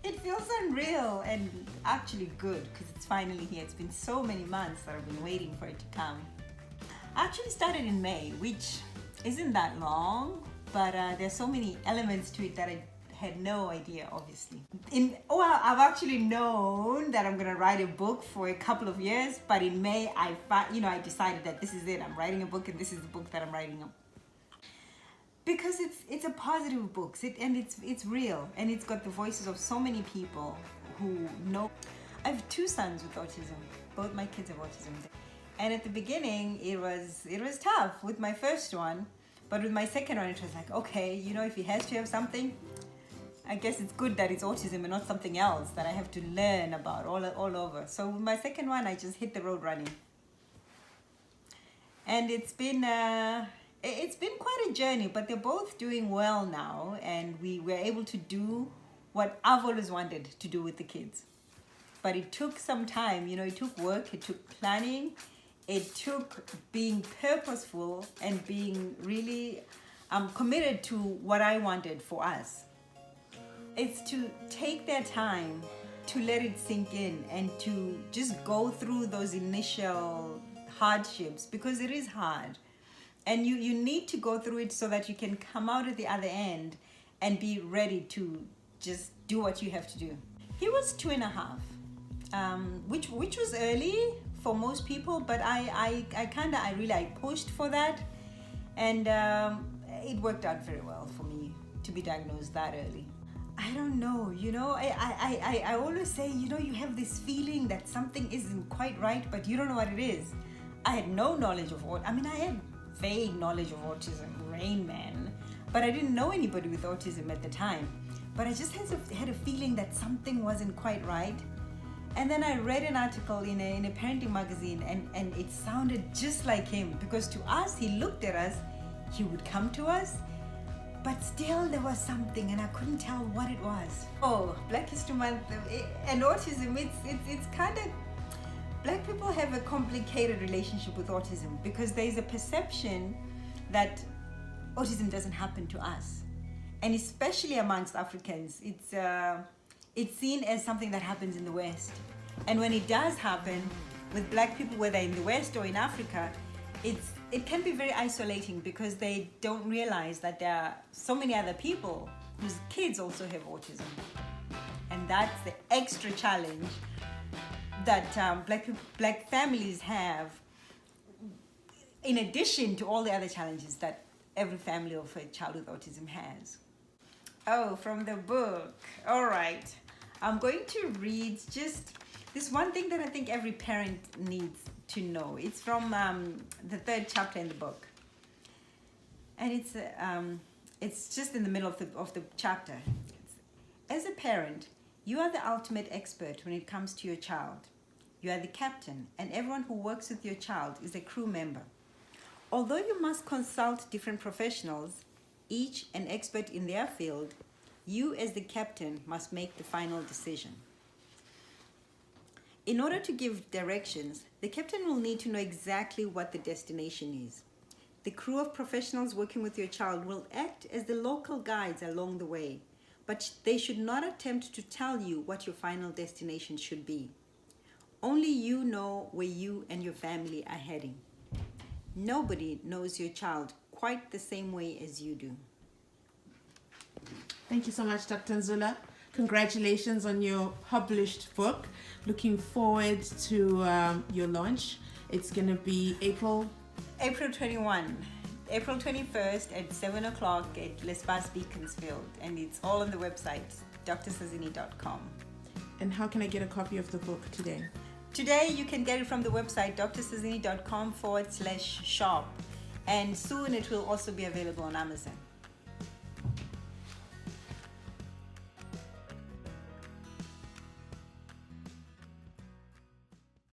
It feels unreal and actually good because it's finally here. It's been so many months that I've been waiting for it to come. I actually started in May, which isn't that long, but there's so many elements to it that I had no idea, obviously. I've actually known that I'm gonna write a book for a couple of years, but in May I decided that this is it. I'm writing a book, and this is the book that I'm writing because it's a positive book, and it's real, and it's got the voices of so many people who know. I have 2 sons with autism. Both my kids have autism, and at the beginning it was tough with my first one, but with my second one it was like, okay, if he has to have something, I guess it's good that it's autism and not something else that I have to learn about all over. So with my second one, I just hit the road running, and it's been quite a journey. But they're both doing well now, and we were able to do what I've always wanted to do with the kids. But it took some time. It took work. It took planning. It took being purposeful and being really committed to what I wanted for us. It's to take their time to let it sink in and to just go through those initial hardships, because it is hard, and you need to go through it so that you can come out at the other end and be ready to just do what you have to do. He was 2.5, which was early for most people, but I pushed for that, and it worked out very well for me to be diagnosed that early. I don't know, I always say, you have this feeling that something isn't quite right, but you don't know what it is. I had no knowledge of I had vague knowledge of autism, Rain Man, but I didn't know anybody with autism at the time. But I just had a feeling that something wasn't quite right. And then I read an article in a parenting magazine, and it sounded just like him, because to us, he looked at us, he would come to us, but still there was something, and I couldn't tell what it was. Oh, Black History Month and autism, it's kind of, Black people have a complicated relationship with autism, because there's a perception that autism doesn't happen to us. And especially amongst Africans, it's seen as something that happens in the West. And when it does happen with Black people, whether in the West or in Africa, it can be very isolating, because they don't realize that there are so many other people whose kids also have autism. And that's the extra challenge that Black families have, in addition to all the other challenges that every family of a child with autism has. Oh, from the book. All right. I'm going to read just this one thing that I think every parent needs to know. It's from the 3rd chapter in the book, and it's just in the middle of the chapter. As a parent, you are the ultimate expert when it comes to your child. You are the captain, and everyone who works with your child is a crew member. Although you must consult different professionals, each an expert in their field, you as the captain must make the final decision. In order to give directions, the captain will need to know exactly what the destination is. The crew of professionals working with your child will act as the local guides along the way, but they should not attempt to tell you what your final destination should be. Only you know where you and your family are heading. Nobody knows your child quite the same way as you do. Thank you so much, Dr. Nzula. Congratulations on your published book. Looking forward to your launch. It's going to be April 21. April 21st at 7 o'clock at Les Pas Beaconsfield, and it's all on the website, drsazini.com. And how can I get a copy of the book today? Today you can get it from the website, drsazini.com/shop, and soon it will also be available on Amazon.